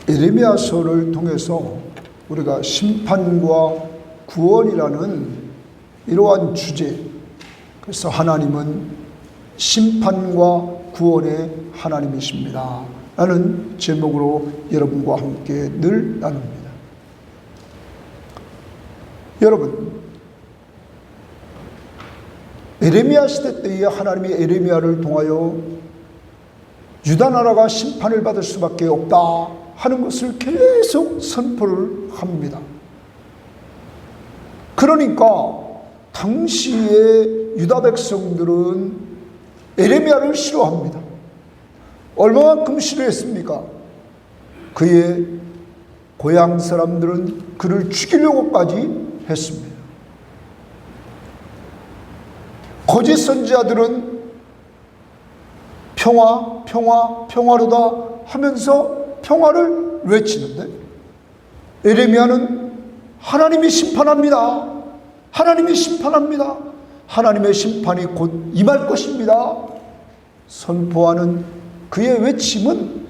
예레미야서를 통해서 우리가 심판과 구원이라는 이러한 주제, 그래서 하나님은 심판과 구원의 하나님이십니다 라는 제목으로 여러분과 함께 늘 나눕니다. 여러분, 에레미야 시대 때에 하나님이 에레미야를 통하여 유다 나라가 심판을 받을 수밖에 없다 하는 것을 계속 선포를 합니다. 그러니까 당시의 유다 백성들은 에레미야를 싫어합니다. 얼마만큼 싫어했습니까? 그의 고향 사람들은 그를 죽이려고까지 했습니다. 거짓 선지자들은 평화, 평화, 평화로다 하면서 평화를 외치는데 에레미야는 하나님이 심판합니다. 하나님이 심판합니다. 하나님의 심판이 곧 임할 것입니다. 선포하는 그의 외침은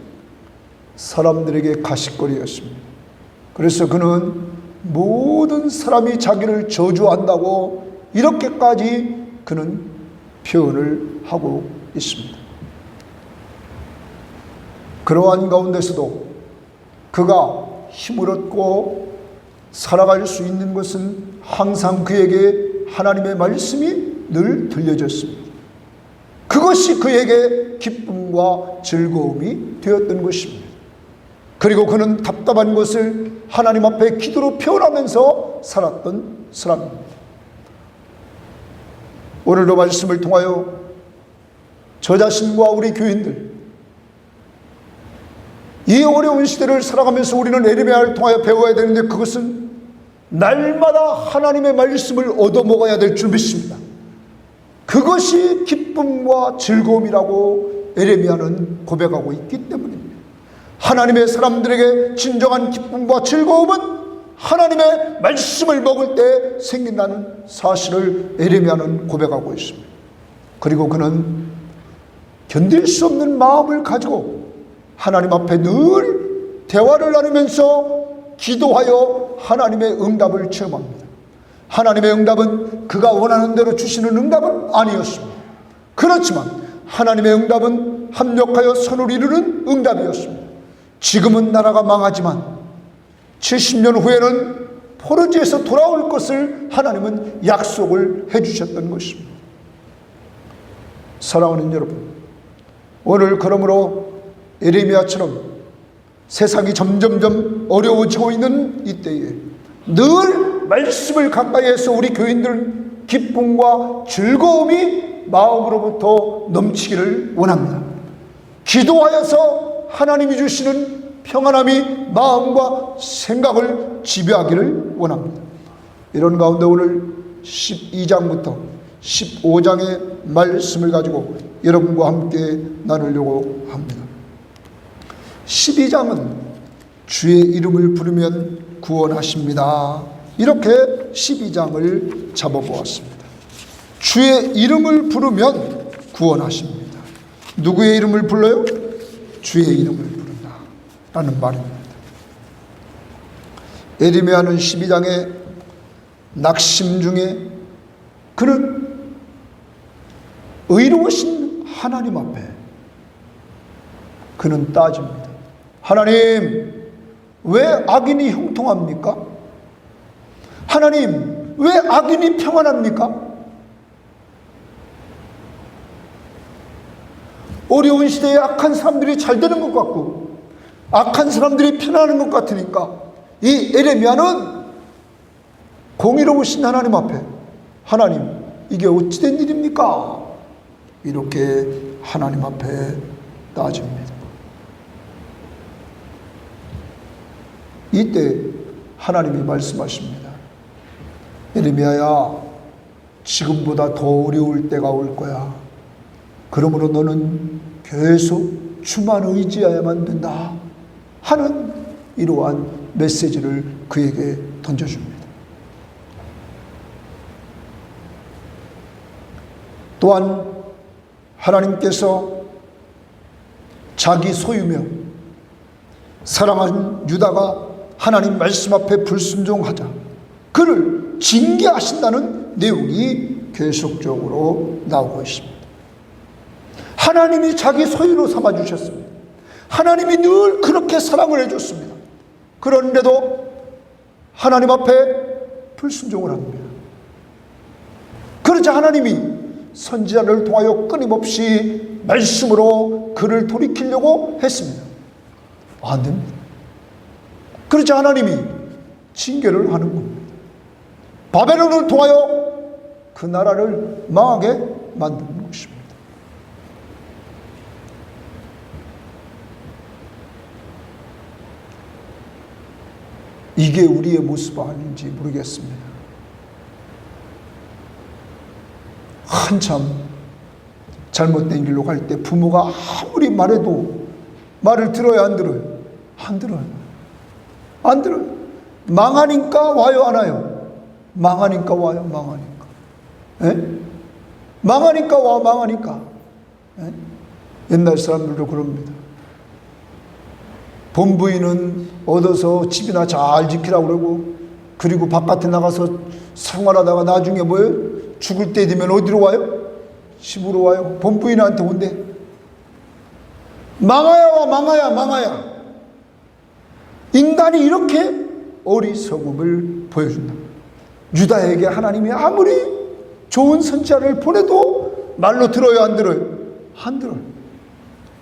사람들에게 가십거리였습니다. 그래서 그는 모든 사람이 자기를 저주한다고 이렇게까지 그는 표현을 하고 있습니다. 그러한 가운데서도 그가 힘을 얻고 살아갈 수 있는 것은 항상 그에게 하나님의 말씀이 늘 들려졌습니다. 그것이 그에게 기쁨과 즐거움이 되었던 것입니다. 그리고 그는 답답한 것을 하나님 앞에 기도로 표현하면서 살았던 사람입니다. 오늘도 말씀을 통하여 저 자신과 우리 교인들, 이 어려운 시대를 살아가면서 우리는 에레미야를 통하여 배워야 되는데, 그것은 날마다 하나님의 말씀을 얻어먹어야 될 줄 믿습니다. 그것이 기쁨과 즐거움이라고 에레미야는 고백하고 있기 때문입니다. 하나님의 사람들에게 진정한 기쁨과 즐거움은 하나님의 말씀을 먹을 때 생긴다는 사실을 에레미야는 고백하고 있습니다. 그리고 그는 견딜 수 없는 마음을 가지고 하나님 앞에 늘 대화를 나누면서 기도하여 하나님의 응답을 체험합니다. 하나님의 응답은 그가 원하는 대로 주시는 응답은 아니었습니다. 그렇지만 하나님의 응답은 합력하여 선을 이루는 응답이었습니다. 지금은 나라가 망하지만 70년 후에는 포로지에서 돌아올 것을 하나님은 약속을 해주셨던 것입니다. 사랑하는 여러분, 오늘 그러므로 에레미야처럼 세상이 점점점 어려워지고 있는 이때에 늘 말씀을 가까이해서 우리 교인들은 기쁨과 즐거움이 마음으로부터 넘치기를 원합니다. 기도하여서 하나님이 주시는 평안함이 마음과 생각을 지배하기를 원합니다. 이런 가운데 오늘 12장부터 15장의 말씀을 가지고 여러분과 함께 나누려고 합니다. 12장은 주의 이름을 부르면 구원하십니다. 이렇게 12장을 잡아보았습니다. 주의 이름을 부르면 구원하십니다. 누구의 이름을 불러요? 주의 이름을 부른다 라는 말입니다. 에레미야는 12장의 낙심 중에 그는 의로우신 하나님 앞에 그는 따집니다. 하나님, 왜 악인이 형통합니까? 하나님, 왜 악인이 평안합니까? 어려운 시대에 악한 사람들이 잘 되는 것 같고 악한 사람들이 편안한 것 같으니까 이 에레미야는 공의로우신 하나님 앞에, 하나님, 이게 어찌된 일입니까? 이렇게 하나님 앞에 따집니다. 이때 하나님이 말씀하십니다. 에레미야야, 지금보다 더 어려울 때가 올 거야. 그러므로 너는 계속 주만 의지해야만 된다 하는 이러한 메시지를 그에게 던져줍니다. 또한 하나님께서 자기 소유며 사랑하는 유다가 하나님 말씀 앞에 불순종하자 그를 징계하신다는 내용이 계속적으로 나오고 있습니다. 하나님이 자기 소유로 삼아주셨습니다. 하나님이 늘 그렇게 사랑을 해줬습니다. 그런데도 하나님 앞에 불순종을 합니다. 그러자 하나님이 선지자를 통하여 끊임없이 말씀으로 그를 돌이키려고 했습니다. 안 됩니다. 그러자 하나님이 징계를 하는 겁니다. 바벨론을 통하여 그 나라를 망하게 만드는 것입니다. 이게 우리의 모습 아닌지 모르겠습니다. 한참 잘못된 길로 갈 때 부모가 아무리 말해도 말을 들어야 안 들어요? 안 들어요. 안 들어요. 망하니까 와요, 안 와요? 망하니까 와요, 망하니까. 에? 망하니까 와, 망하니까. 에? 옛날 사람들도 그럽니다. 본부인은 얻어서 집이나 잘 지키라고 그러고, 그리고 바깥에 나가서 생활하다가 나중에 뭐예요? 죽을 때 되면 어디로 와요? 집으로 와요. 본부인한테 온대. 망하야 와, 망하야, 망하야. 인간이 이렇게 어리석음을 보여준다. 유다에게 하나님이 아무리 좋은 선지자를 보내도 말로 들어요, 안 들어요? 안 들어요.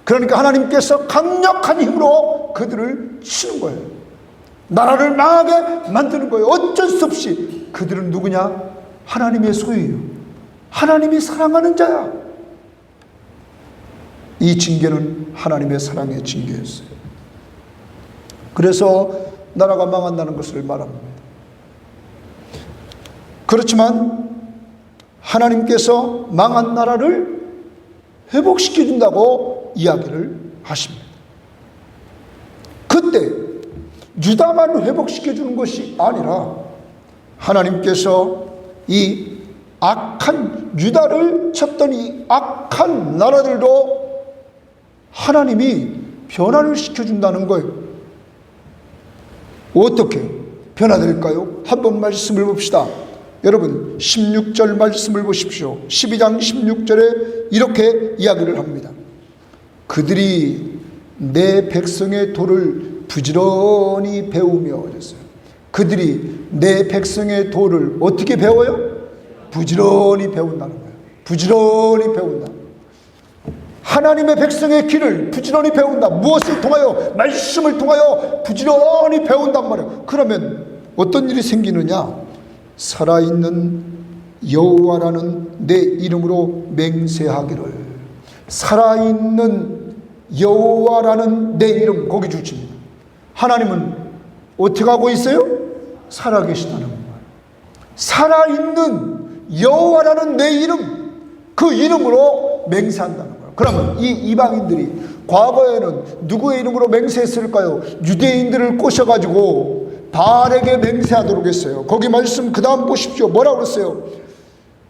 그러니까 하나님께서 강력한 힘으로 그들을 치는 거예요. 나라를 망하게 만드는 거예요. 어쩔 수 없이. 그들은 누구냐? 하나님의 소유예요. 하나님이 사랑하는 자야. 이 징계는 하나님의 사랑의 징계였어요. 그래서 나라가 망한다는 것을 말합니다. 그렇지만 하나님께서 망한 나라를 회복시켜준다고 이야기를 하십니다. 그때 유다만 회복시켜주는 것이 아니라 하나님께서 이 악한 유다를 쳤던 이 악한 나라들도 하나님이 변화를 시켜준다는 거예요. 어떻게 변화될까요? 한번 말씀을 봅시다. 여러분 16절 말씀을 보십시오. 12장 16절에 이렇게 이야기를 합니다. 그들이 내 백성의 도를 부지런히 배우며 그랬어요. 그들이 내 백성의 도를 어떻게 배워요? 부지런히 배운다는 거예요. 부지런히 배운다. 하나님의 백성의 길을 부지런히 배운다. 무엇을 통하여? 말씀을 통하여 부지런히 배운단 말이에요. 그러면 어떤 일이 생기느냐? 살아있는 여호와라는 내 이름으로 맹세하기를. 살아있는 여호와라는 내 이름, 거기 주십니다. 하나님은 어떻게 하고 있어요? 살아계시다는 거예요. 살아있는 여호와라는 내 이름, 그 이름으로 맹세한다는 거예요. 그러면 이 이방인들이 과거에는 누구의 이름으로 맹세했을까요? 유대인들을 꼬셔가지고 바알에게 맹세하도록 했어요. 거기 말씀 그 다음 보십시오. 뭐라고 그랬어요?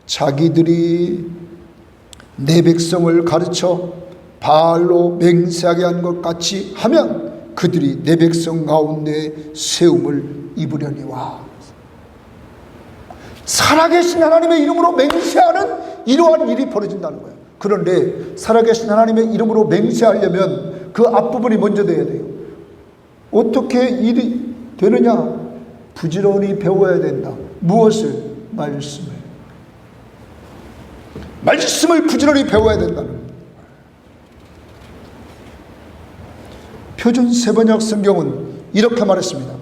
자기들이 내 백성을 가르쳐 바알로 맹세하게 한 것 같이 하면 그들이 내 백성 가운데 세움을 입으려니와. 살아계신 하나님의 이름으로 맹세하는 이러한 일이 벌어진다는 거예요. 그런데 살아계신 하나님의 이름으로 맹세하려면 그 앞부분이 먼저 돼야 돼요. 어떻게 일이 되느냐? 부지런히 배워야 된다. 무엇을? 말씀을. 말씀을 부지런히 배워야 된다는 거예요. 표준 세번역 성경은 이렇게 말했습니다.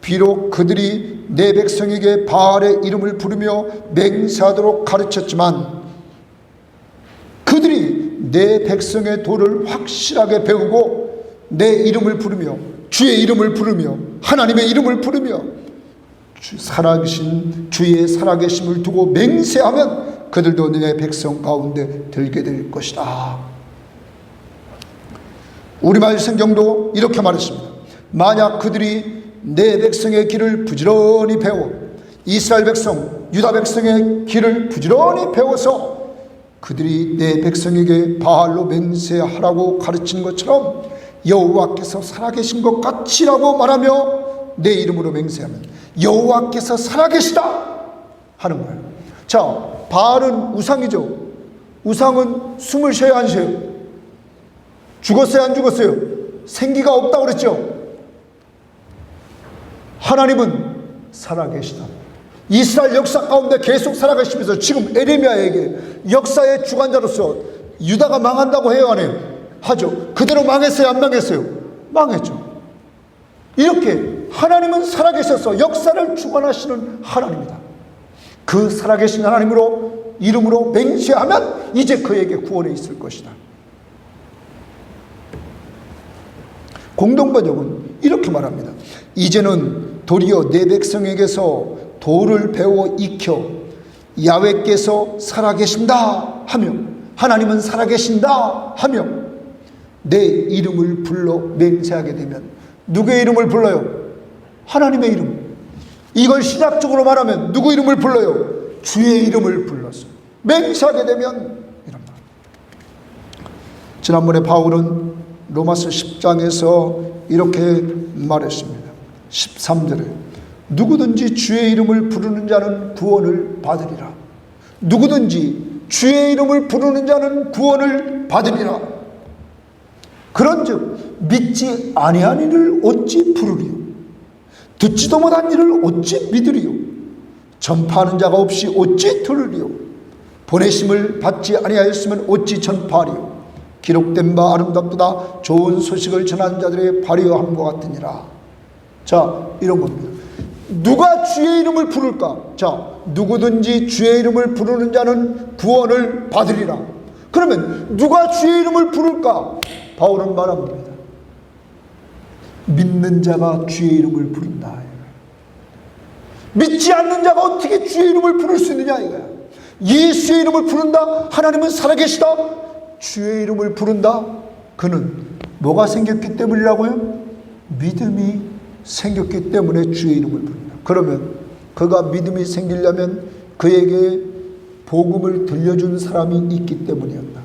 비록 그들이 내 백성에게 바알의 이름을 부르며 맹세하도록 가르쳤지만 그들이 내 백성의 도를 확실하게 배우고 내 이름을 부르며 주의 이름을 부르며 하나님의 이름을 부르며 살아계신 주의 살아계심을 두고 맹세하면 그들도 내 백성 가운데 들게 될 것이다. 우리말 성경도 이렇게 말했습니다. 만약 그들이 내 백성의 길을 부지런히 배워 이스라엘 백성, 유다 백성의 길을 부지런히 배워서 그들이 내 백성에게 바알로 맹세하라고 가르친 것처럼 여호와께서 살아계신 것 같이라고 말하며 내 이름으로 맹세하면 여호와께서 살아계시다 하는 거예요. 자, 바알은 우상이죠. 우상은 숨을 쉬어야 안 쉬어요? 죽었어요, 안 죽었어요? 생기가 없다고 그랬죠. 하나님은 살아계시다. 이스라엘 역사 가운데 계속 살아계시면서 지금 에레미야에게 역사의 주관자로서 유다가 망한다고 해요, 안 해요? 하죠. 그대로 망했어요, 안 망했어요? 망했죠. 이렇게 하나님은 살아계셔서 역사를 주관하시는 하나님이다. 그 살아계신 하나님으로 이름으로 맹세하면 이제 그에게 구원이 있을 것이다. 공동번역은 이렇게 말합니다. 이제는 도리어 내 백성에게서 도를 배워 익혀 야훼께서 살아계신다 하며 하나님은 살아계신다 하며 내 이름을 불러 맹세하게 되면 누구의 이름을 불러요? 하나님의 이름. 이걸 신학적으로 말하면 누구 이름을 불러요? 주의 이름을 불러서 맹세하게 되면 이런 말. 지난번에 바울은 로마서 10장에서 이렇게 말했습니다. 13절에 누구든지 주의 이름을 부르는 자는 구원을 받으리라. 누구든지 주의 이름을 부르는 자는 구원을 받으리라. 그런즉 믿지 아니한 이를 어찌 부르리요? 듣지도 못한 이를 어찌 믿으리요? 전파하는 자가 없이 어찌 들으리요? 보내심을 받지 아니하였으면 어찌 전파하리요? 기록된 바 아름답도다 좋은 소식을 전하는 자들의 발휘함과 같으니라. 자, 이런 겁니다. 누가 주의 이름을 부를까? 자, 누구든지 주의 이름을 부르는 자는 구원을 받으리라. 그러면 누가 주의 이름을 부를까? 바울은 말합니다. 믿는 자가 주의 이름을 부른다. 믿지 않는 자가 어떻게 주의 이름을 부를 수 있느냐 이거야. 예수의 이름을 부른다. 하나님은 살아계시다. 주의 이름을 부른다. 그는 뭐가 생겼기 때문이라고요? 믿음이 생겼기 때문에 주의 이름을 부른다. 그러면 그가 믿음이 생기려면 그에게 복음을 들려준 사람이 있기 때문이었다.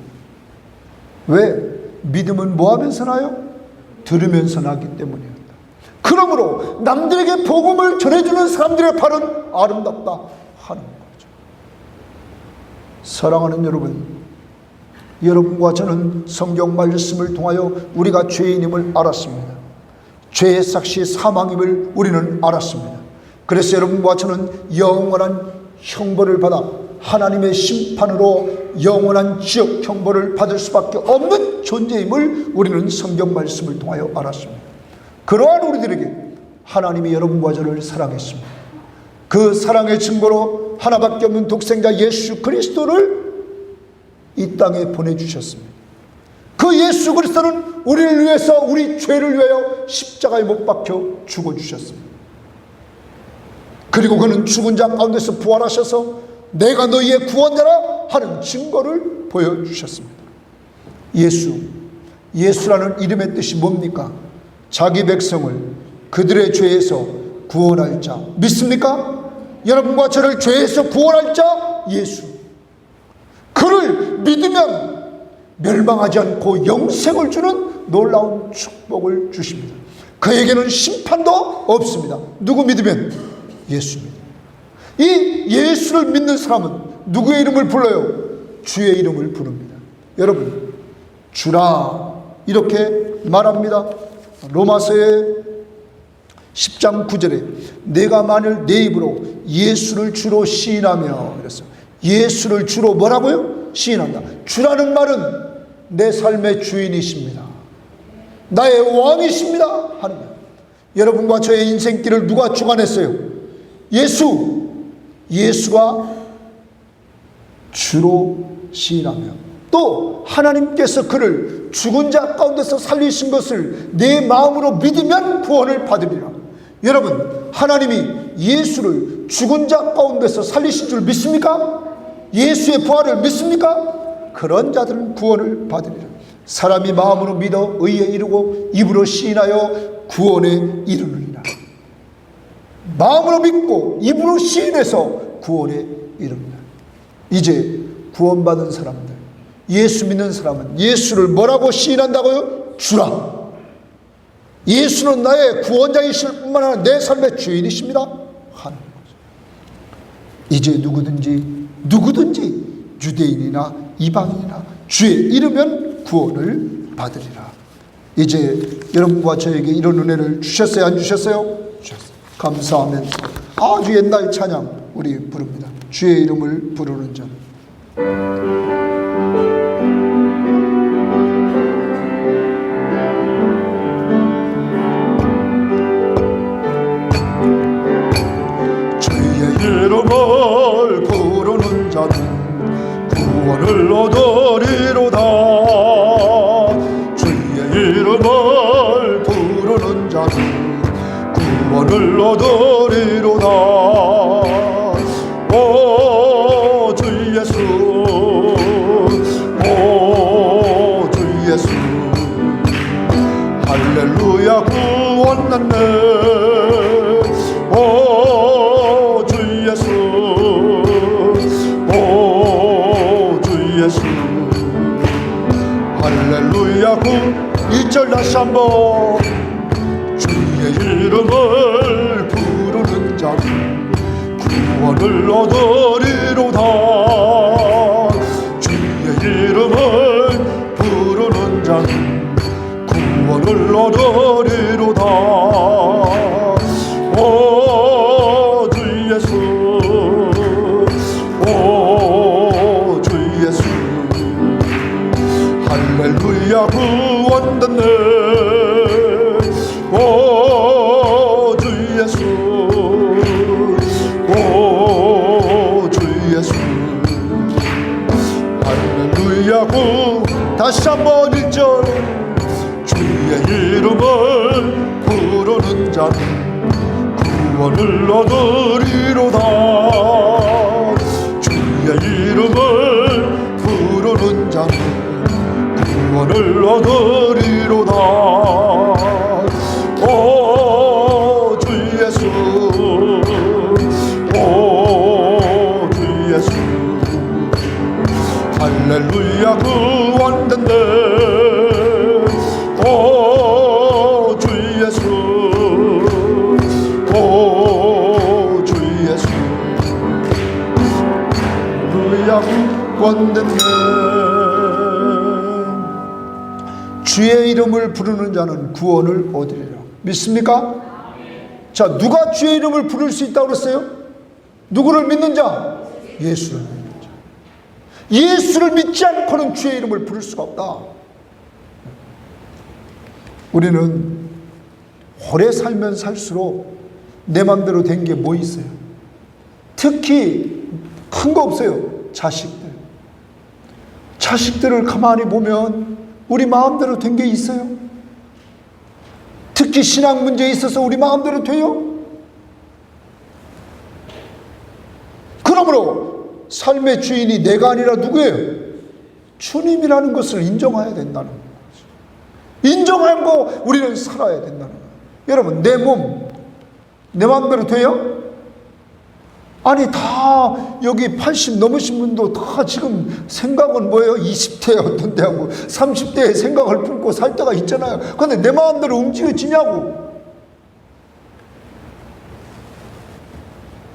왜? 믿음은 뭐 하면서 나요? 들으면서 나기 때문이었다. 그러므로 남들에게 복음을 전해주는 사람들의 발은 아름답다 하는 거죠. 사랑하는 여러분, 여러분과 저는 성경 말씀을 통하여 우리가 죄인임을 알았습니다. 죄의 삭시 사망임을 우리는 알았습니다. 그래서 여러분과 저는 영원한 형벌을 받아 하나님의 심판으로 영원한 지옥 형벌을 받을 수밖에 없는 존재임을 우리는 성경 말씀을 통하여 알았습니다. 그러한 우리들에게 하나님이 여러분과 저를 사랑했습니다. 그 사랑의 증거로 하나밖에 없는 독생자 예수 그리스도를 이 땅에 보내주셨습니다. 그 예수 그리스도는 우리를 위해서, 우리 죄를 위하여 십자가에 못 박혀 죽어주셨습니다. 그리고 그는 죽은 자 가운데서 부활하셔서 내가 너희의 구원자라 하는 증거를 보여주셨습니다. 예수라는 이름의 뜻이 뭡니까? 자기 백성을 그들의 죄에서 구원할 자. 믿습니까? 여러분과 저를 죄에서 구원할 자 예수. 그를 믿으면 멸망하지 않고 영생을 주는 놀라운 축복을 주십니다. 그에게는 심판도 없습니다. 누구 믿으면? 예수입니다. 이 예수를 믿는 사람은 누구의 이름을 불러요? 주의 이름을 부릅니다. 여러분, 주라 이렇게 말합니다. 로마서의 10장 9절에 내가 만일 내 입으로 예수를 주로 시인하며 그랬어요. 예수를 주로 뭐라고요? 시인한다. 주라는 말은 내 삶의 주인이십니다. 나의 왕이십니다 하는 거예요. 여러분과 저의 인생길을 누가 주관했어요? 예수가 주로 시인하며 또 하나님께서 그를 죽은 자 가운데서 살리신 것을 내 마음으로 믿으면 구원을 받으리라. 여러분, 하나님이 예수를 죽은 자 가운데서 살리신 줄 믿습니까? 예수의 부활을 믿습니까? 그런 자들은 구원을 받으리라. 사람이 마음으로 믿어 의에 이르고 입으로 시인하여 구원에 이르느니라. 마음으로 믿고 입으로 시인해서 구원에 이릅니다. 이제 구원받은 사람들, 예수 믿는 사람은 예수를 뭐라고 시인한다고요? 주라. 예수는 나의 구원자이실 뿐만 아니라 내 삶의 주인이십니다 하는 거죠. 이제 누구든지 유대인이나 이방인이나 주의 이르면 구원을 받으리라. 이제 여러분과 저에게 이런 은혜를 주셨어요, 안 주셨어요? 주셨어요. 감사하면서 아주 옛날 찬양 우리 부릅니다. 주의 이름을 부르는 자. 주의 이름을 부르는 자는 구원을 얻으리로다. 주의 이름을 부르는 자는 구원을 얻으리로다. 오 주 예수, 오 주 예수, 할렐루야 구원났네. 오 주 예수, 오 주 예수, 할렐루야 구. 2절 다시 한번. 주의 이름을 부르는 자는 구원을 얻으리로다. 주의 이름을 부르는 자는 구원을 얻으리로다. 오 주 예수, 오 주 예수, 할렐루야 구원받네. 오 주 예수, 오 주 예수, 할렐루야 구. 다시 한번 1절. 주의 이름을 부르는 자는 구원을 얻으리로다. 주의 이름을 부르는 자는 구원을 얻으리로다. 오 주 예수, 오 주 예수, 할렐루야 구원된대. 오 주 예수, 오 주 예수, 할렐루야 구원된대. 주의 이름을 부르는 자는 구원을 얻으리라. 믿습니까? 자, 누가 주의 이름을 부를 수 있다고 그랬어요? 누구를 믿는 자? 예수를 믿는 자. 예수를 믿지 않고는 주의 이름을 부를 수가 없다. 우리는 오래 살면 살수록 내 맘대로 된 게 뭐 있어요? 특히 큰 거 없어요. 자식들을 가만히 보면 우리 마음대로 된 게 있어요? 특히 신앙 문제에 있어서 우리 마음대로 돼요? 그러므로 삶의 주인이 내가 아니라 누구예요? 주님이라는 것을 인정해야 된다는 거죠. 인정하고 우리는 살아야 된다는 거예요. 여러분, 내 몸, 내 마음대로 돼요? 아니, 다 여기 80 넘으신 분도 다 지금 생각은 뭐예요? 20대에 어떤데 하고 30대에 생각을 품고 살 때가 있잖아요. 그런데 내 마음대로 움직여지냐고.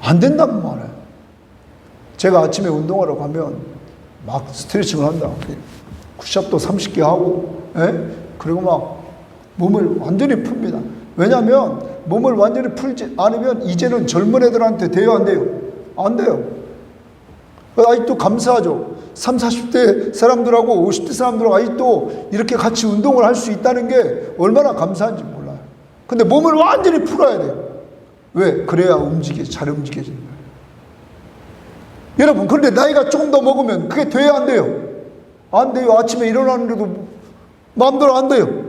안 된다는 말이에요. 제가 아침에 운동하러 가면 막 스트레칭을 한다. 푸시업도 30개 하고, 그리고 막 몸을 완전히 풉니다. 왜냐하면 몸을 완전히 풀지 않으면 이제는 젊은 애들한테 돼요, 안 돼요? 안 돼요. 아직도 감사하죠. 30, 40대 사람들하고 50대 사람들하고 아직도 이렇게 같이 운동을 할 수 있다는 게 얼마나 감사한지 몰라요. 근데 몸을 완전히 풀어야 돼요. 왜? 그래야 잘 움직여지는 거예요. 여러분, 그런데 나이가 조금 더 먹으면 그게 돼야 안 돼요? 안 돼요. 아침에 일어나는데도 마음대로 안 돼요.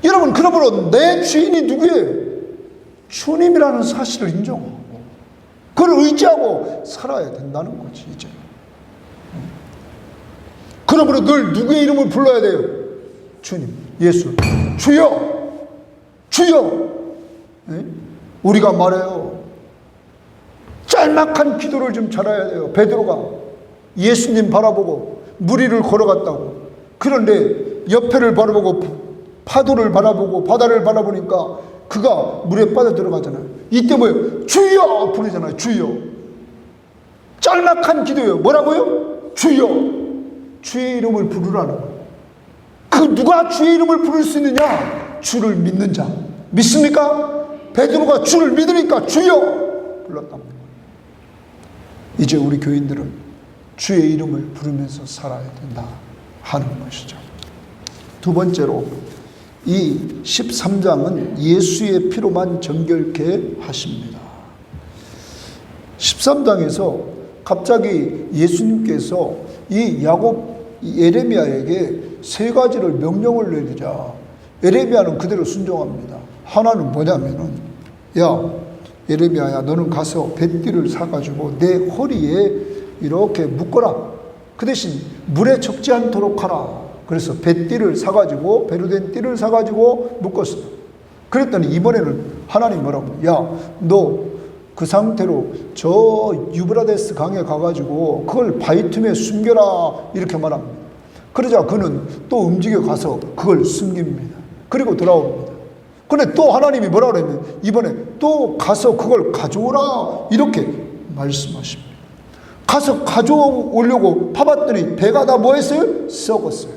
여러분, 그러므로 내 주인이 누구예요? 주님이라는 사실을 인정하고 그를 의지하고 살아야 된다는 거지, 이제. 그러므로 늘 누구의 이름을 불러야 돼요? 주님, 예수. 주여! 주여! 우리가 말해요. 짤막한 기도를 좀 잘해야 돼요. 베드로가 예수님 바라보고 무리를 걸어갔다고. 그런데 옆에를 바라보고 파도를 바라보고 바다를 바라보니까 그가 물에 빠져 들어가잖아요. 이때 뭐예요? 주여 부르잖아요. 주여. 짤막한 기도예요. 뭐라고요? 주여. 주의 이름을 부르라는 거예요. 그 누가 주의 이름을 부를 수 있느냐? 주를 믿는 자. 믿습니까? 베드로가 주를 믿으니까 주여 불렀단 말이에요. 이제 우리 교인들은 주의 이름을 부르면서 살아야 된다 하는 것이죠. 두 번째로 이 13장은 예수의 피로만 정결케 하십니다. 13장에서 갑자기 예수님께서 이 예레미야에게 세 가지를 명령을 내리자 예레미야는 그대로 순종합니다. 하나는 뭐냐면은, 야 예레미야야, 너는 가서 뱃띠를 사가지고 내 허리에 이렇게 묶어라. 그 대신 물에 적지 않도록 하라. 그래서 뱃띠를 사가지고, 배로 된 띠를 사가지고 묶었어요. 그랬더니 이번에는 하나님 뭐라고? 야, 너 그 상태로 저 유브라데스 강에 가가지고 그걸 바위 틈에 숨겨라. 이렇게 말합니다. 그러자 그는 또 움직여 가서 그걸 숨깁니다. 그리고 돌아옵니다. 근데 또 하나님이 뭐라 그러냐면 이번에 또 가서 그걸 가져오라. 이렇게 말씀하십니다. 가서 가져오려고 파봤더니 배가 다 뭐 했어요? 썩었어요.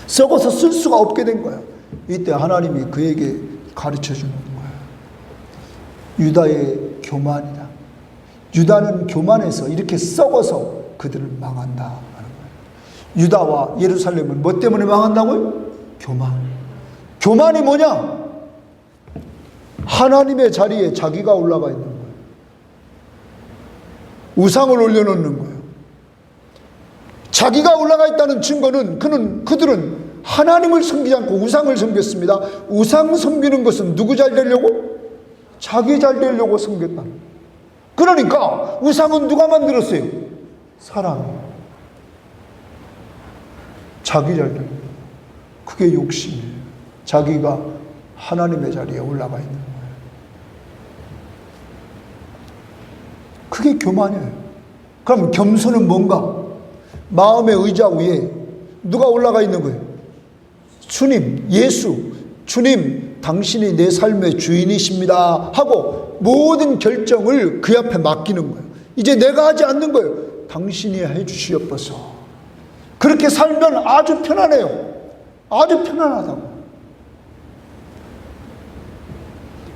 썩어서 쓸 수가 없게 된 거야. 이때 하나님이 그에게 가르쳐 주는 거야. 유다의 교만이다. 유다는 교만해서 이렇게 썩어서 그들을 망한다 하는 거예요. 유다와 예루살렘은 뭐 때문에 망한다고요? 교만. 교만이 뭐냐? 하나님의 자리에 자기가 올라가 있는 거예요. 우상을 올려놓는 거예요. 자기가 올라가 있다는 증거는 그들은 하나님을 섬기지 않고 우상을 섬겼습니다. 우상 섬기는 것은 누구 잘 되려고? 자기 잘 되려고 섬겼다. 그러니까 우상은 누가 만들었어요? 사람이. 자기 잘 되려고. 그게 욕심이에요. 자기가 하나님의 자리에 올라가 있는 거예요. 그게 교만이에요. 그럼 겸손은 뭔가? 마음의 의자 위에 누가 올라가 있는 거예요? 주님, 예수, 주님, 당신이 내 삶의 주인이십니다 하고 모든 결정을 그 앞에 맡기는 거예요. 이제 내가 하지 않는 거예요. 당신이 해주시옵소서. 그렇게 살면 아주 편안해요. 아주 편안하다고.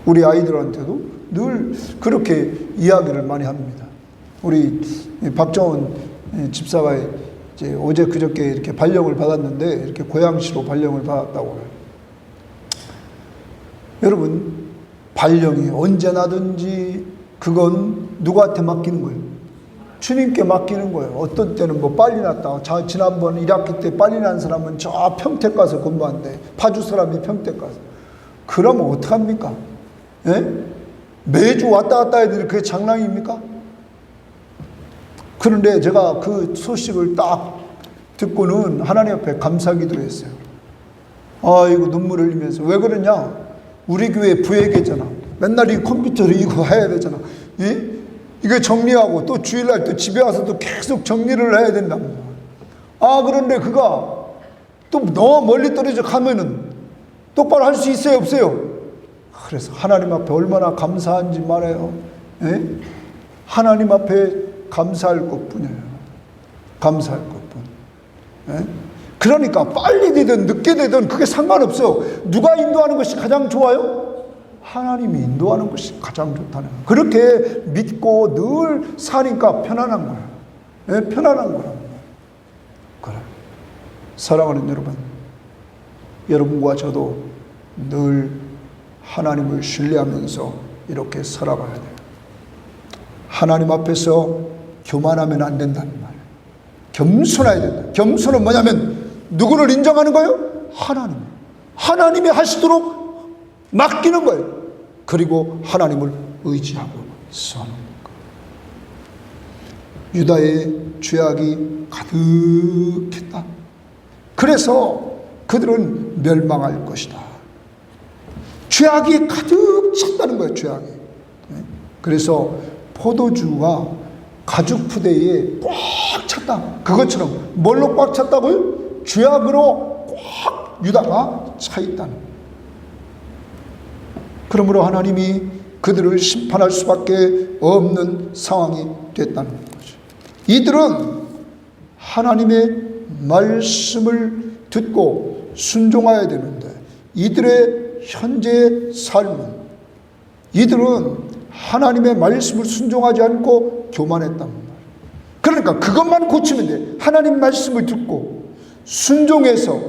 우리 아이들한테도 늘 그렇게 이야기를 많이 합니다. 우리 박정원 집사가 이제 어제 그저께 이렇게 발령을 받았는데 이렇게 고양시로 발령을 받았다고 해요. 여러분, 발령이 언제 나든지 그건 누구한테 맡기는 거예요? 주님께 맡기는 거예요. 어떤 때는 뭐 빨리 났다. 지난번 1학기 때 빨리 난 사람은 저 평택 가서 근무한대. 파주 사람이 평택 가서. 그러면 어떡합니까? 예? 매주 왔다 갔다 해야 되는 그게 장난입니까? 그런데 제가 그 소식을 딱 듣고는 하나님 앞에 감사기도를 했어요. 아이고 눈물을 흘리면서. 왜 그러냐? 우리 교회 부회계잖아. 맨날 이 컴퓨터로 이거 해야 되잖아. 예? 이거 정리하고 또 주일날 또 집에 와서 또 계속 정리를 해야 된답니다. 아, 그런데 그가 또 너무 멀리 떨어져 가면은 똑바로 할 수 있어요, 없어요? 그래서 하나님 앞에 얼마나 감사한지 말해요. 예? 하나님 앞에 감사할 것뿐이에요. 감사할 것뿐. 예? 그러니까 빨리 되든 늦게 되든 그게 상관없어요. 누가 인도하는 것이 가장 좋아요? 하나님이 인도하는 것이 가장 좋다는 거예요. 그렇게 믿고 늘 사니까 편안한 거예요. 예? 편안한 거라고. 그래. 사랑하는 여러분, 여러분과 저도 늘 하나님을 신뢰하면서 이렇게 살아가야 돼요. 하나님 앞에서 교만하면 안 된다는 말이에요. 겸손해야 된다. 겸손은 뭐냐면 누구를 인정하는 거예요? 하나님. 하나님이 하시도록 맡기는 거예요. 그리고 하나님을 의지하고 서는 거예요. 유다의 죄악이 가득했다. 그래서 그들은 멸망할 것이다. 죄악이 가득 찼다는 거예요. 죄악이. 그래서 포도주가 가죽 푸대에 꽉 찼다. 그것처럼 뭘로 꽉 찼다고요? 죄악으로 꽉 유다가 차 있다는 거예요. 그러므로 하나님이 그들을 심판할 수밖에 없는 상황이 됐다는 거죠. 이들은 하나님의 말씀을 듣고 순종해야 되는데 이들의 현재의 삶은 이들은 하나님의 말씀을 순종하지 않고 교만했단 말이에요. 그러니까 그것만 고치면 돼. 하나님 말씀을 듣고 순종해서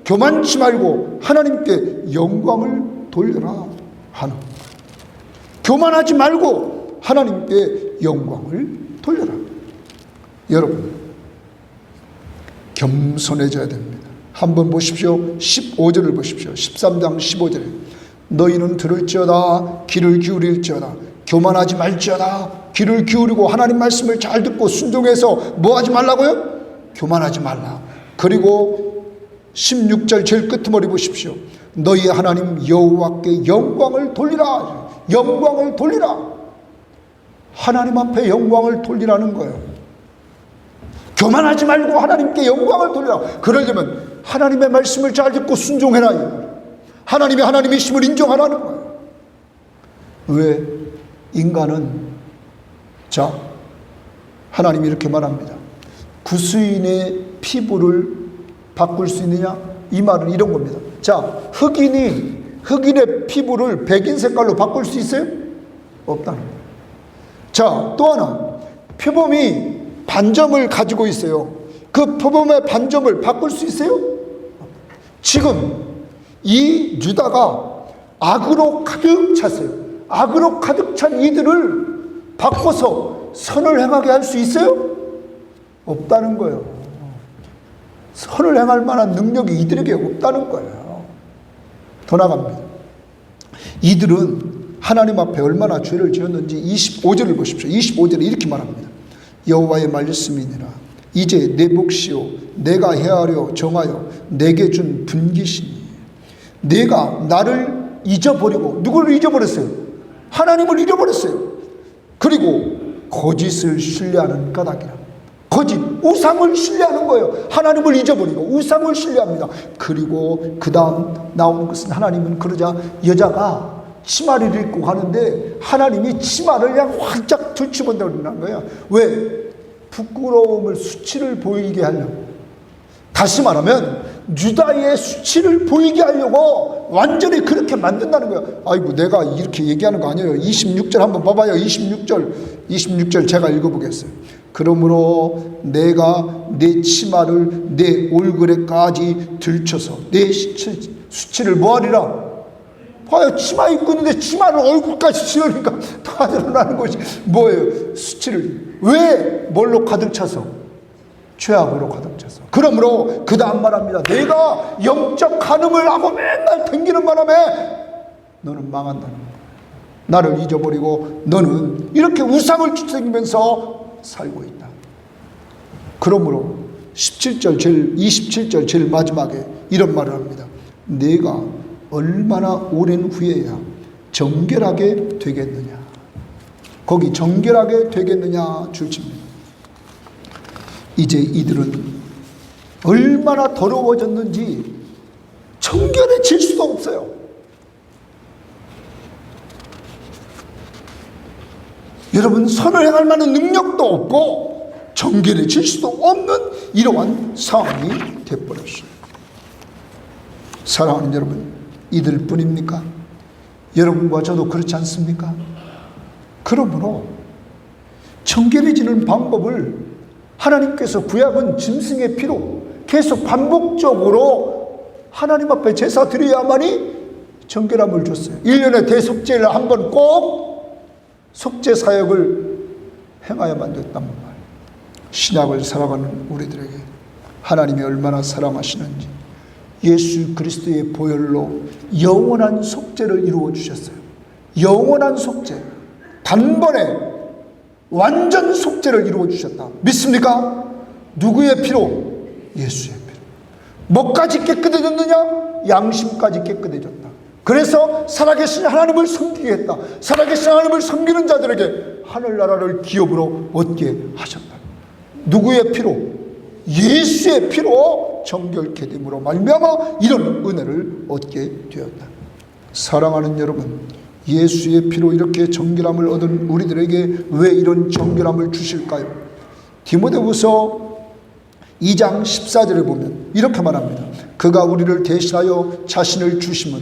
교만치 말고 하나님께 영광을 돌려라 하는 거예요. 교만하지 말고 하나님께 영광을 돌려라. 여러분, 겸손해져야 됩니다. 한번 보십시오. 15절을 보십시오. 13장 15절에 너희는 들을지어다 귀를 기울일지어다 교만하지 말지어다. 귀를 기울이고 하나님 말씀을 잘 듣고 순종해서 뭐 하지 말라고요? 교만하지 말라. 그리고 16절 제일 끄트머리 보십시오. 너희 하나님 여호와께 영광을 돌리라. 영광을 돌리라. 하나님 앞에 영광을 돌리라는 거예요. 교만하지 말고 하나님께 영광을 돌리라. 그러려면 하나님의 말씀을 잘 듣고 순종해라. 하나님이 하나님이심을 인정하라는 거예요. 왜? 인간은 자, 하나님이 이렇게 말합니다. 구수인의 피부를 바꿀 수 있느냐? 이 말은 이런 겁니다. 자, 흑인의 피부를 백인 색깔로 바꿀 수 있어요? 없다는 거예요. 자, 또 하나, 표범이 반점을 가지고 있어요. 그 표범의 반점을 바꿀 수 있어요? 지금 이 유다가 악으로 가득 찼어요. 악으로 가득 찬 이들을 바꿔서 선을 행하게 할 수 있어요? 없다는 거예요. 선을 행할 만한 능력이 이들에게 없다는 거예요. 더 나갑니다. 이들은 하나님 앞에 얼마나 죄를 지었는지 25절을 보십시오. 25절에 이렇게 말합니다. 여호와의 말씀이니라. 이제 내 몫이요 내가 헤아려 정하여 내게 준 분깃이니 내가 나를 잊어버리고 누구를 잊어버렸어요? 하나님을 잃어버렸어요. 그리고 거짓을 신뢰하는 까닭이라. 거짓, 우상을 신뢰하는 거예요. 하나님을 잊어버리고 우상을 신뢰합니다. 그리고 그 다음 나오는 것은 하나님은 그러자 여자가 치마를 입고 가는데 하나님이 치마를 그냥 활짝 들추본다는 거예요. 왜? 부끄러움을, 수치를 보이게 하려고. 다시 말하면 유다의 수치를 보이게 하려고 완전히 그렇게 만든다는 거예요. 아이고, 내가 이렇게 얘기하는 거 아니에요. 26절 한번 봐봐요. 26절 제가 읽어보겠어요. 그러므로 내가 내 치마를 내 얼굴에까지 들쳐서 내 수치를 뭐하리라? 봐요. 치마 입고 있는데 치마를 얼굴까지 씌우니까 다 드러나는 것이 뭐예요? 수치를. 왜? 뭘로 가득 차서? 죄악으로 가득 차서. 그러므로 그 다음 말합니다. 내가 영적 간음을 하고 맨날 댕기는 바람에 너는 망한다는 거야. 나를 잊어버리고 너는 이렇게 우상을 추상이면서 살고 있다. 그러므로 27절 제일 마지막에 이런 말을 합니다. 내가 얼마나 오랜 후에야 정결하게 되겠느냐. 거기 정결하게 되겠느냐 줄칩니다. 이제 이들은 얼마나 더러워졌는지 정결해질 수도 없어요. 여러분, 선을 행할 만한 능력도 없고 정결해질 수도 없는 이러한 상황이 되어버렸어요. 사랑하는 여러분, 이들뿐입니까? 여러분과 저도 그렇지 않습니까? 그러므로 정결해지는 방법을 하나님께서 구약은 짐승의 피로 계속 반복적으로 하나님 앞에 제사 드려야만이 정결함을 줬어요. 1년에 대속제를 한번 꼭 속죄 사역을 행하여만 됐단 말이에요. 신약을 살아가는 우리들에게 하나님이 얼마나 사랑하시는지 예수 그리스도의 보혈로 영원한 속죄를 이루어 주셨어요. 영원한 속죄, 단번에 완전 속죄를 이루어 주셨다. 믿습니까? 누구의 피로? 예수의 피로. 뭐까지 깨끗해졌느냐? 양심까지 깨끗해졌다. 그래서 살아계신 하나님을 섬기게 했다. 살아계신 하나님을 섬기는 자들에게 하늘나라를 기업으로 얻게 하셨다. 누구의 피로? 예수의 피로 정결케 됨으로 말미암아 이런 은혜를 얻게 되었다. 사랑하는 여러분, 예수의 피로 이렇게 정결함을 얻은 우리들에게 왜 이런 정결함을 주실까요? 디모데후서 2장 14절에 보면 이렇게 말합니다. 그가 우리를 대신하여 자신을 주심은,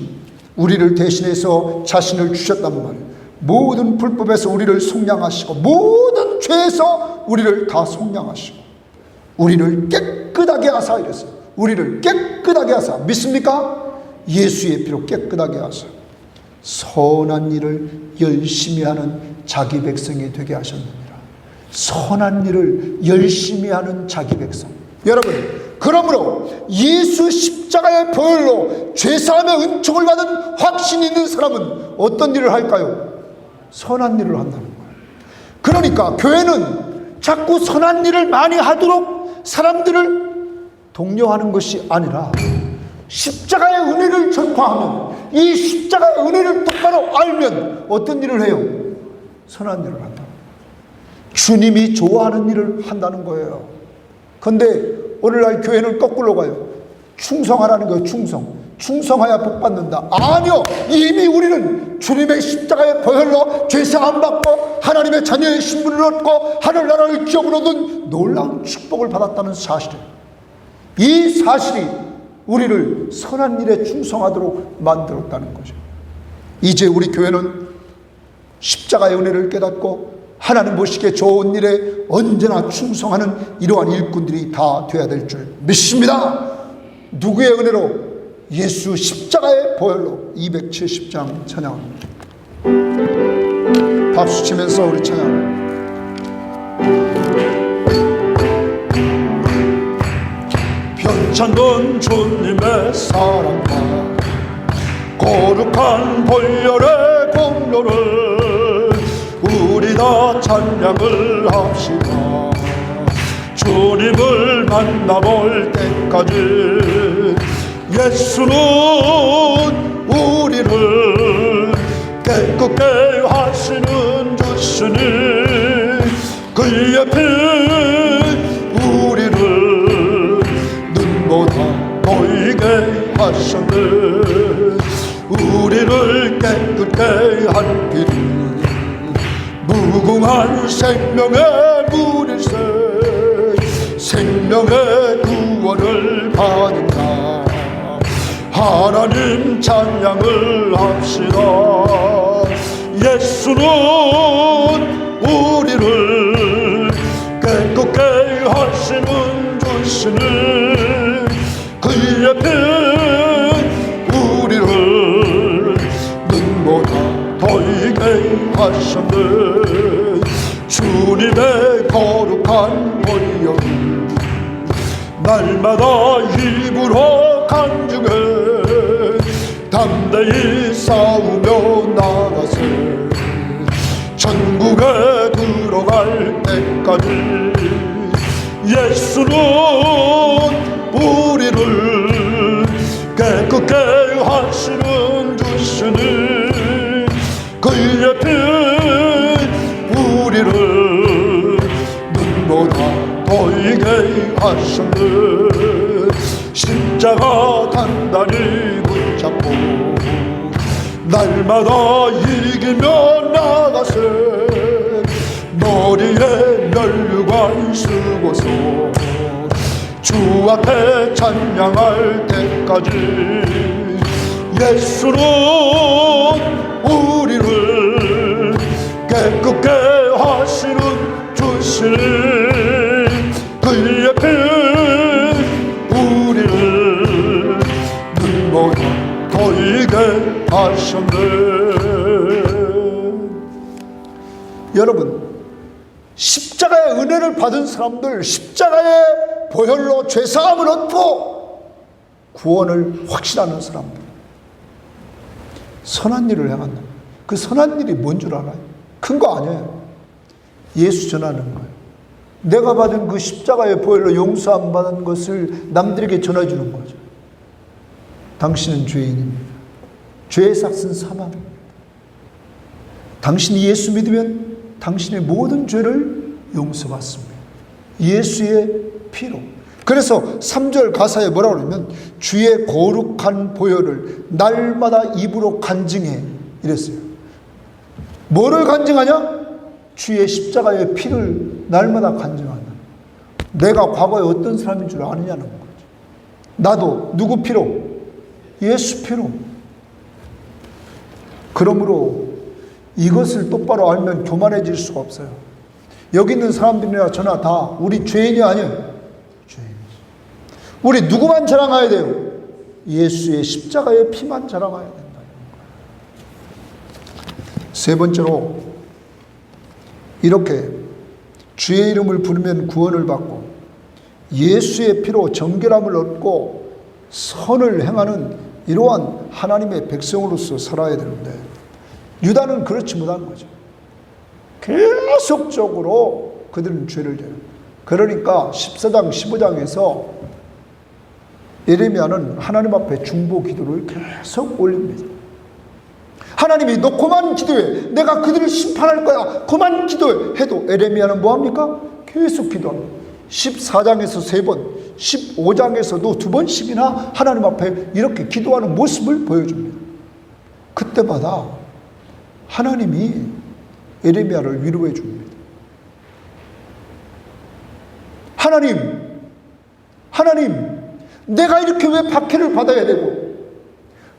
우리를 대신해서 자신을 주셨단 말이에요. 모든 불법에서 우리를 속량하시고 모든 죄에서 우리를 다 속량하시고 우리를 깨끗하게 하사 이랬어요. 우리를 깨끗하게 하사. 믿습니까? 예수의 피로 깨끗하게 하사 선한 일을 열심히 하는 자기 백성이 되게 하셨느니라. 선한 일을 열심히 하는 자기 백성. 여러분, 그러므로 예수 십자가의 보혈로 죄사함의 은총을 받은 확신이 있는 사람은 어떤 일을 할까요? 선한 일을 한다는 거예요. 그러니까 교회는 자꾸 선한 일을 많이 하도록 사람들을 독려하는 것이 아니라 십자가의 은혜를 전파하면, 이 십자가의 은혜를 똑바로 알면 어떤 일을 해요? 선한 일을 한다. 주님이 좋아하는 일을 한다는 거예요. 그런데 오늘날 교회는 거꾸로 가요. 충성하라는 거예요. 충성하야 복 받는다. 아니요, 이미 우리는 주님의 십자가의 보혈로 죄사함 받고 하나님의 자녀의 신분을 얻고 하늘나라를 기업으로 얻은 놀라운 축복을 받았다는 사실이에요. 이 사실이 우리를 선한 일에 충성하도록 만들었다는 거죠. 이제 우리 교회는 십자가의 은혜를 깨닫고 하나님 보시기에 좋은 일에 언제나 충성하는 이러한 일꾼들이 다 되어야 될 줄 믿습니다. 누구의 은혜로? 예수 십자가의 보혈로. 270장 찬양합니다. 박수 치면서 우리 찬양. 편찬된 주님의 사랑과 거룩한 보혈의 공로를 우리 다 찬양을 합시다. 주님을 만나볼 때까지 예수는 우리를 깨끗게 하시는 주시니 그의 피 우리를 눈보다 보이게 하셨네. 우리를 깨끗게 한 피는 무궁한 생명의 물일세. 생명의 구원을 받는다. 하나님 찬양을 합시다. 예수는 우리를 깨끗게 하시는 주시니 그의 피 우리를 눈보다 더이게 하셨네. 주님의 거룩한 보혈을 날마다 입으로 간증해 담대히 싸우며 나가세. 천국에 들어갈 때까지 예수는 우리를 깨끗게 하시는 주시니 그의 피 우리를 눈보다 더이게 하셨네. 십자가 단단히 붙잡고 날마다 이기며 나가세. 머리에 면류관 쓰고서 주 앞에 찬양할 때까지 예수는 우리를 깨끗게 하시는 주시니 그의 피 우리를 눈보다 더이게 하셨네. 여러분, 십자가의 은혜를 받은 사람들, 십자가의 보혈로 죄사함을 얻고 구원을 확신하는 사람들, 선한 일을 행한다. 그 선한 일이 뭔 줄 알아요? 큰 거 아니에요. 예수 전하는 거예요. 내가 받은 그 십자가의 보혈로 용서함 받은 것을 남들에게 전해주는 거죠. 당신은 죄인입니다. 죄의 삭은 사망입니다. 당신이 예수 믿으면 당신의 모든 죄를 용서받습니다. 예수의 피로. 그래서 3절 가사에 뭐라고 그러냐면 주의 거룩한 보혈을 날마다 입으로 간증해 이랬어요. 뭐를 간증하냐? 주의 십자가의 피를 날마다 간증한다. 내가 과거에 어떤 사람인 줄 아느냐는 거죠. 나도 누구 피로? 예수 피로. 그러므로 이것을 똑바로 알면 교만해질 수가 없어요. 여기 있는 사람들이나 저나 다 우리 죄인이 아니에요. 죄인이지. 우리 누구만 자랑해야 돼요? 예수의 십자가의 피만 자랑해야 된다. 세 번째로 이렇게 주의 이름을 부르면 구원을 받고 예수의 피로 정결함을 얻고 선을 행하는 이러한 하나님의 백성으로서 살아야 되는데 유다는 그렇지 못한 거죠. 계속적으로 그들은 죄를 져요. 그러니까 14장 15장에서 예레미야는 하나님 앞에 중보 기도를 계속 올립니다. 하나님이 너 그만 기도해. 내가 그들을 심판할 거야. 그만 기도해. 해도 예레미야는 뭐합니까? 계속 기도합니다. 14장에서 3번, 15장에서도 2번씩이나 하나님 앞에 이렇게 기도하는 모습을 보여줍니다. 그때마다 하나님이 예레미야를 위로해 줍니다. 하나님, 내가 이렇게 왜 박해를 받아야 되고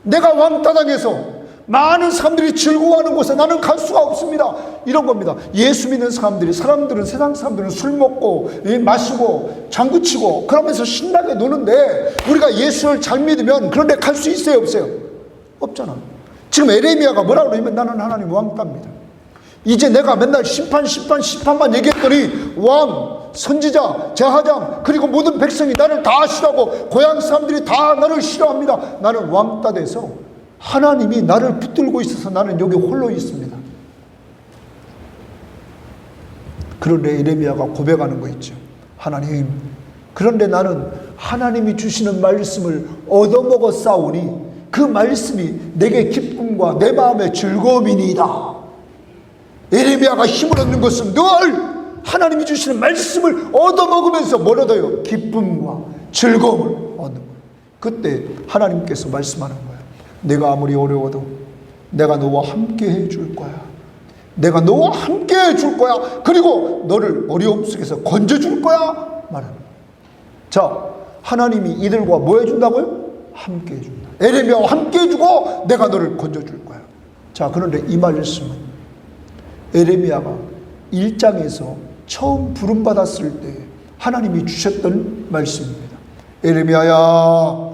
내가 왕따당해서 많은 사람들이 즐거워하는 곳에 나는 갈 수가 없습니다. 이런 겁니다. 예수 믿는 사람들은 세상 사람들은 술 먹고 마시고 장구치고 그러면서 신나게 노는데 우리가 예수를 잘 믿으면 그런데 갈 수 있어요, 없어요? 없잖아. 지금 예레미야가 뭐라고 그러냐면 나는 하나님 왕따입니다. 이제 내가 맨날 심판만 얘기했더니 왕, 선지자, 제사장 그리고 모든 백성이 나를 다 싫어하고 고향 사람들이 다 나를 싫어합니다. 나는 왕따 돼서 하나님이 나를 붙들고 있어서 나는 여기 홀로 있습니다. 그런데 예레미야가 고백하는 거 있죠. 하나님, 그런데 나는 하나님이 주시는 말씀을 얻어먹어 싸우니 그 말씀이 내게 기쁨과 내 마음의 즐거움이니이다. 예레미야가 힘을 얻는 것은 늘 하나님이 주시는 말씀을 얻어먹으면서 뭘 얻어요? 기쁨과 즐거움을 얻는 거예요. 그때 하나님께서 말씀하는 거예요. 내가 아무리 어려워도 내가 너와 함께 해줄 거야. 내가 너와 함께 해줄 거야. 그리고 너를 어려움 속에서 건져줄 거야. 말하는 거예요. 자, 하나님이 이들과 뭐 해준다고요? 함께 해준다. 예레미야와 함께 해주고 내가 너를 건져줄 거야. 자, 그런데 이 말씀은 예레미야가 1장에서 처음 부름받았을 때 하나님이 주셨던 말씀입니다. 예레미야야,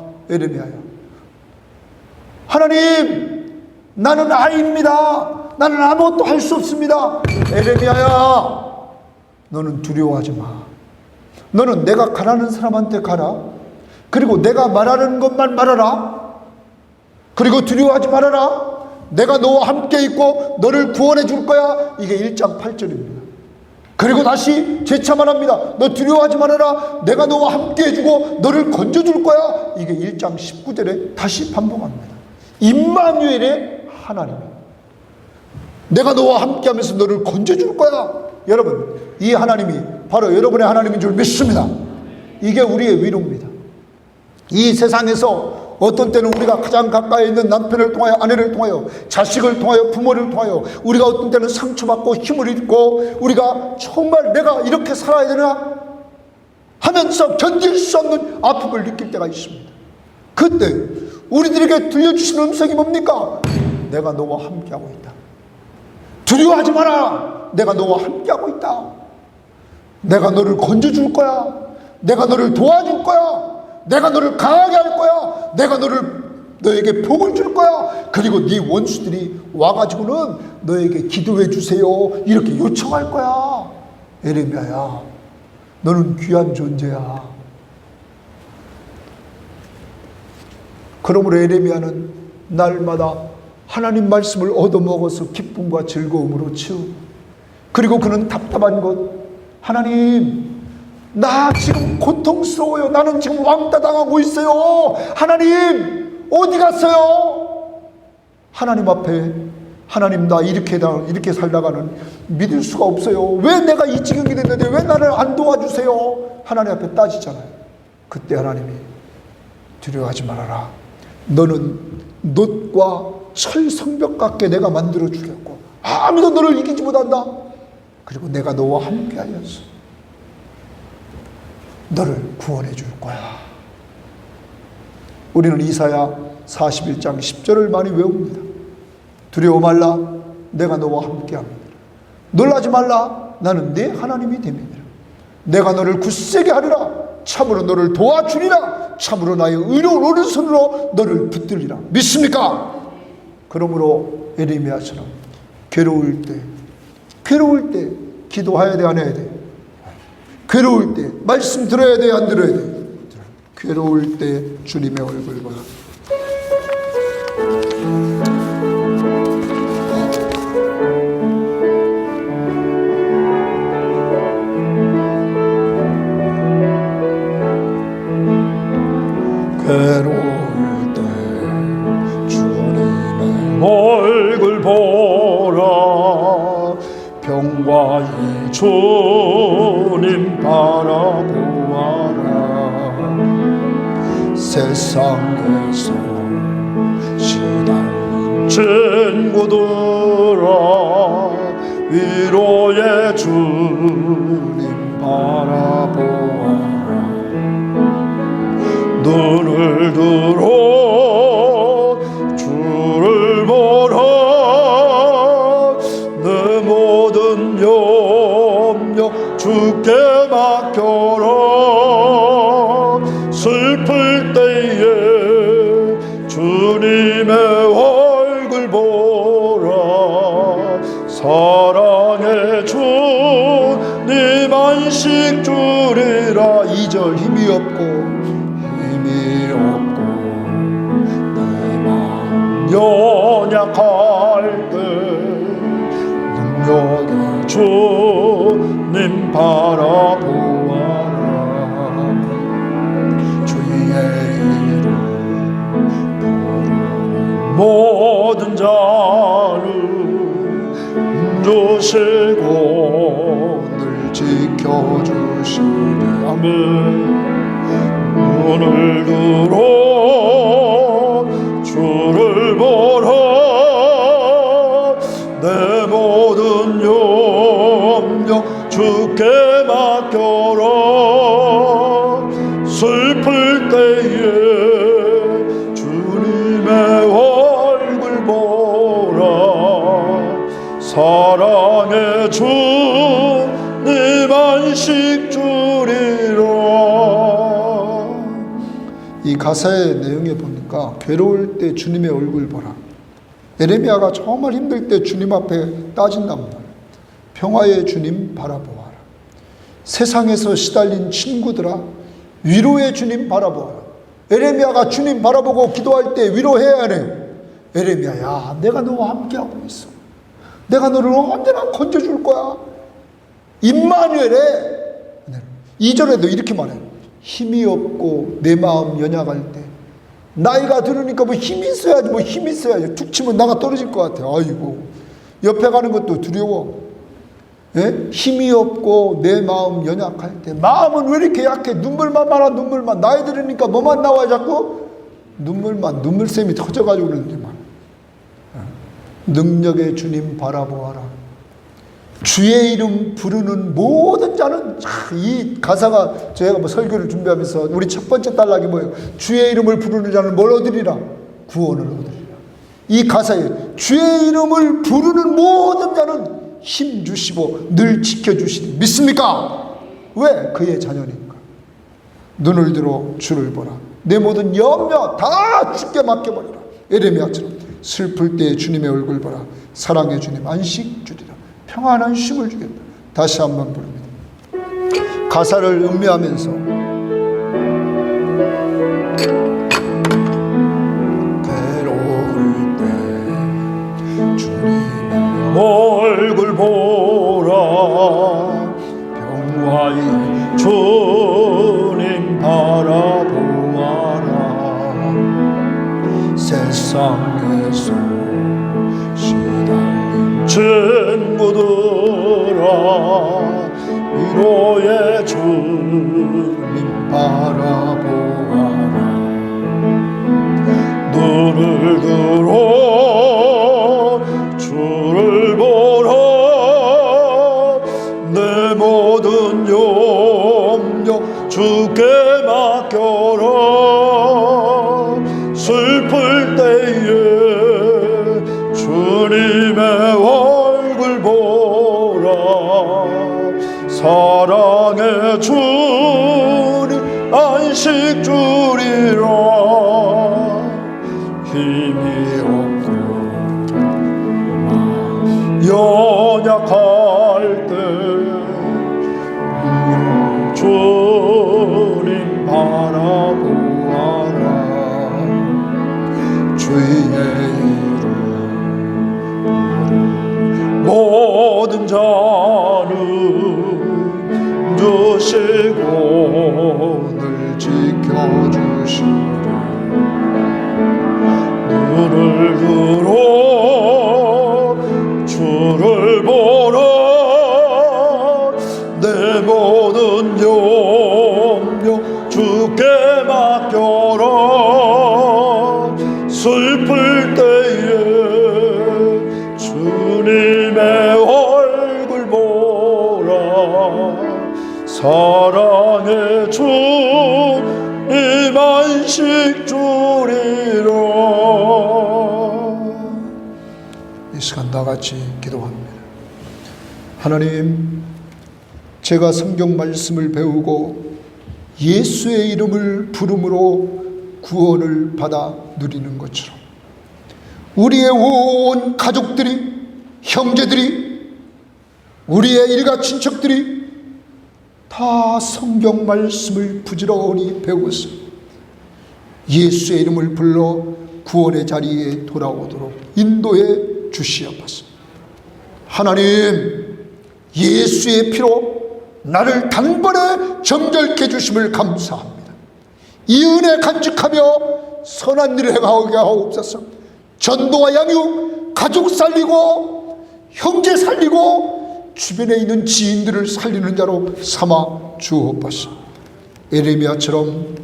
하나님, 나는 아이입니다. 나는 아무것도 할 수 없습니다. 예레미야야, 너는 두려워하지 마. 너는 내가 가라는 사람한테 가라. 그리고 내가 말하는 것만 말하라. 그리고 두려워하지 말아라. 내가 너와 함께 있고 너를 구원해 줄 거야. 이게 1장 8절입니다. 그리고 다시 재차 말합니다. 너 두려워하지 말아라. 내가 너와 함께 해주고 너를 건져줄 거야. 이게 1장 19절에 다시 반복합니다. 임마누엘의 하나님, 내가 너와 함께 하면서 너를 건져줄 거야. 여러분, 이 하나님이 바로 여러분의 하나님인 줄 믿습니다. 이게 우리의 위로입니다. 이 세상에서 어떤 때는 우리가 가장 가까이 있는 남편을 통하여, 아내를 통하여, 자식을 통하여, 부모를 통하여 우리가 어떤 때는 상처받고 힘을 잃고 우리가 정말 내가 이렇게 살아야 되나 하면서 견딜 수 없는 아픔을 느낄 때가 있습니다. 그때 우리들에게 들려주신 음성이 뭡니까? 내가 너와 함께하고 있다. 두려워하지 마라. 내가 너와 함께하고 있다. 내가 너를 건져줄 거야. 내가 너를 도와줄 거야. 내가 너를 강하게 할 거야. 내가 너에게 복을 줄 거야. 그리고 네 원수들이 와가지고는 너에게 기도해 주세요. 이렇게 요청할 거야. 예레미야야, 너는 귀한 존재야. 그러므로 예레미야는 날마다 하나님 말씀을 얻어먹어서 기쁨과 즐거움으로 채우고, 그리고 그는 답답한 것, 하나님, 나 지금 고통스러워요. 나는 지금 왕따 당하고 있어요. 하나님, 어디 갔어요? 하나님 앞에, 하나님, 나 이렇게 살다가는 믿을 수가 없어요. 왜 내가 이 지경이 됐는데 왜 나를 안 도와주세요? 하나님 앞에 따지잖아요. 그때 하나님이 두려워하지 말아라. 너는 놋과 철 성벽 같게 내가 만들어 주겠고 아무도 너를 이기지 못한다. 그리고 내가 너와 함께 하여서 너를 구원해 줄 거야. 우리는 이사야 41장 10절을 많이 외웁니다. 두려워 말라, 내가 너와 함께 합니다. 놀라지 말라, 나는 네 하나님이 됨이니라. 내가 너를 굳세게 하리라. 참으로 너를 도와주리라. 참으로 나의 의로운 오른손으로 너를 붙들리라. 믿습니까? 그러므로 에레미야처럼 괴로울 때 기도해야 돼, 안 해야 돼? 괴로울 때 말씀 들어야 돼, 안 들어야 돼? 괴로울 때 주님의 얼굴 보라. 괴로울 때 주님의 얼굴 보라. 평화의 주님 바라보아라. 세상에서 시달린 친구들아, 위로의 주님 바라보아라. 눈을 들어 주를 보라. 내 모든 염려 주께 맡겨라. 슬플 때에 주님의 얼굴 보라. 사랑의 주님 안식 주리라. 2절 힘이 없고 내 마음 연약할 때 능력의 주님 바라보아라. 주의 이름 부르는 모든 자를 주시고 늘 지켜주시네. 아멘. 눈을 들어 주를 보라. 내 모든 염려 주께 맡겨라. 슬플 때에 주님의 얼굴 보라. 사랑의 주님 안식 주리라. 이 가사의 내용에 보니까 괴로울 때 주님의 얼굴 보라. 에레미야가 정말 힘들 때 주님 앞에 따진단 말이에요. 평화의 주님 바라보아라. 세상에서 시달린 친구들아, 위로의 주님 바라보아라. 에레미야가 주님 바라보고 기도할 때 위로해야 하네. 에레미야야, 내가 너와 함께하고 있어. 내가 너를 언제나 건져줄 거야. 임마누엘에 2절에도 이렇게 말해요. 힘이 없고 내 마음 연약할 때, 나이가 들으니까 뭐 힘이 있어야지 툭 치면 나가 떨어질 것 같아. 아이고, 옆에 가는 것도 두려워. 예? 힘이 없고 내 마음 연약할 때, 마음은 왜 이렇게 약해? 눈물만 많아. 눈물만. 나이 들으니까 뭐만 나와요? 자꾸 눈물샘이 터져가지고 그러는데만. 능력의 주님 바라보아라. 주의 이름 부르는 모든 자는, 이 가사가 제가 설교를 준비하면서 우리 첫 번째 단락이 뭐예요? 주의 이름을 부르는 자는 뭘 얻으리라? 구원을 얻으리라. 이 가사에 주의 이름을 부르는 모든 자는 힘 주시고 늘 지켜주시니. 믿습니까? 왜? 그의 자녀니까. 눈을 들어 주를 보라. 내 모든 염려 다 주께 맡겨버리라. 에레미야처럼 슬플 때 주님의 얼굴 보라. 사랑의 주님 안식 주리라. 평안한 쉼을 주겠다. 다시 한번 부릅니다. 가사를 음미하면서 괴로울 때 주님의 얼굴 보라. 평화의 주님 바라보아라. 세상에서 시달린 친구들아, 위로의 주님 바라보아라. 주님의 얼굴 보라. 사랑의 주님 안식 주리라. 힘이 없고 연약할 때 주님 바라보아라. 주의 이름 모든 자는 주시고 늘 지켜주시리. 눈을 들어 주를 보라. 내 모든 염려 주께 맡겨라. 슬플 때에 주님의 얼굴 보라. 사랑의 주님 안식 주리라. 이 시간 다같이 기도합니다. 하나님, 제가 성경 말씀을 배우고 예수의 이름을 부름으로 구원을 받아 누리는 것처럼 우리의 온 가족들이, 형제들이, 우리의 일가 친척들이 다 성경 말씀을 부지런히 배워서 예수의 이름을 불러 구원의 자리에 돌아오도록 인도해 주시옵소서. 하나님, 예수의 피로 나를 단번에 정결케 해주심을 감사합니다. 이 은혜 간직하며 선한 일을 행하게 하옵소서. 전도와 양육, 가족 살리고 형제 살리고 주변에 있는 지인들을 살리는 자로 삼아 주옵소서. 에레미야처럼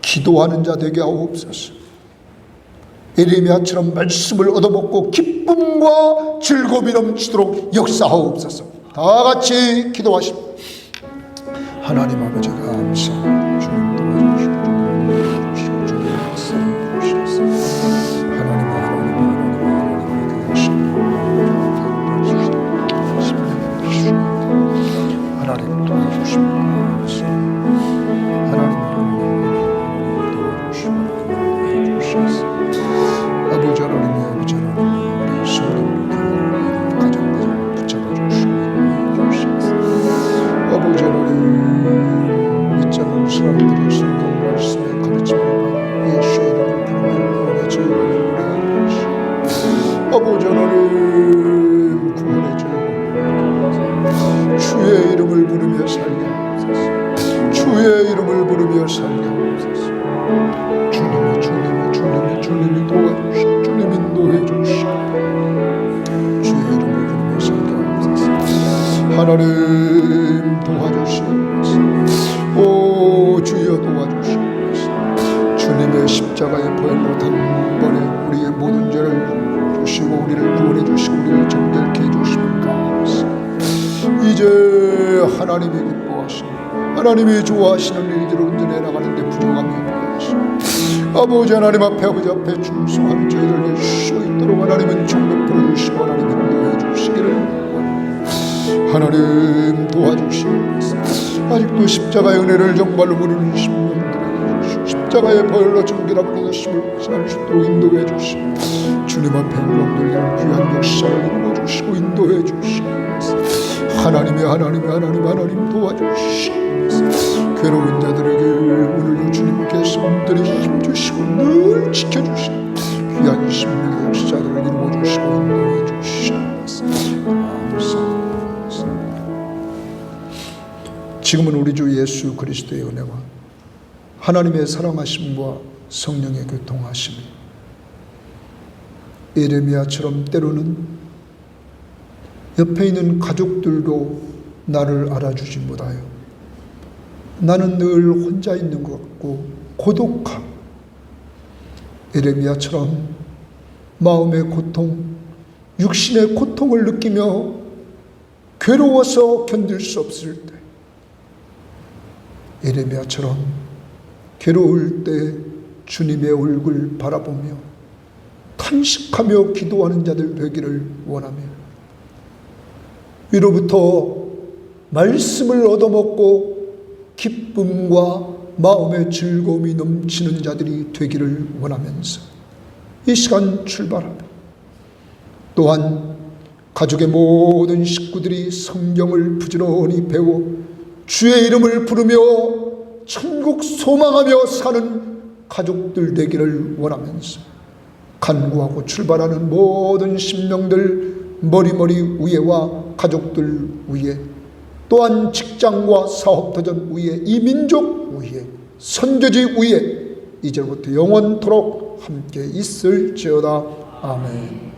기도하는 자 되게 하옵소서. 에레미야처럼 말씀을 얻어먹고 기쁨과 즐거움이 넘치도록 역사하옵소서. 다 같이 기도하십니다. 하나님 아버지 감사합니다. 주님 도와주시고 주님 말씀 주시옵소서. 하나님 하나님 도와주시고 하나님 도와주시옵소서. 아버지 하나님, 아버지 하나님, 우리 성도들 가정들 붙잡아 주시옵소서. 아버지 하나님, 믿지 않는 사람들이 성경 말씀에 가르침을 받아 예수의 이름을 부르며 구원의 즐거움을 누리게 하시옵소서. 아버지 하나님, 구원의 즐거움, 주의 이름을 부르며 살게 하옵소서. 주의 이름을 부르며 살게 하옵소서. 주님이 도와주시고 주님 인도해 주시고 주의 이름을 부르며 살게 하옵소서. 하나님 도와주시옵소서. 오 주여 도와주시옵소서. 주님의 십자가의 보혈로 단번에 우리의 모든 죄를 주시고 우리를 구원해 주시고 우리를 정결케 해 주심을 감사합니다. 이제 하나님이 기뻐하시고 하나님이 좋아하시는 일들을 온전히 나가는데 부족함이 없으시고 아버지 하나님 앞에 아버지 앞에 충성하는 저희를 낼 수 있도록 하나님은 정력 부어주시고 하나님 인도해 주시기를 원합니다. 하나님 도와주시옵소서. 아직도 십자가의 은혜를 정말로 모르는 심령들에게 주시고 십자가의 보혈로 정결함을 얻으심을 살 수 있도록 인도해 주시고 주님 앞에 울렁 돌리는 귀한 역사를 이루어 주시고 인도해 주시옵소서. 하나님 도와주시옵소서. 괴로운 자들에게 오늘도 주님께서 온전히 힘주시고 늘 지켜주시고 귀한 심령의 역사들을 이루어주시고 인도해 주시옵소서. 감사합니다. 지금은 우리 주 예수 그리스도의 은혜와 하나님의 사랑하심과 성령의 교통하심이 에레미야처럼 때로는 옆에 있는 가족들도 나를 알아주지 못하여 나는 늘 혼자 있는 것 같고 고독하고 에레미야처럼 마음의 고통, 육신의 고통을 느끼며 괴로워서 견딜 수 없을 때 에레미야처럼 괴로울 때 주님의 얼굴 바라보며 탄식하며 기도하는 자들 되기를 원하며 위로부터 말씀을 얻어먹고 기쁨과 마음의 즐거움이 넘치는 자들이 되기를 원하면서 이 시간 출발합니다. 또한 가족의 모든 식구들이 성경을 부지런히 배워 주의 이름을 부르며 천국 소망하며 사는 가족들 되기를 원하면서 간구하고 출발하는 모든 심령들, 머리머리 위에와 가족들 위에, 또한 직장과 사업도전 위에, 이 민족 위에, 선교지 위에 이제부터 영원토록 함께 있을지어다. 아멘.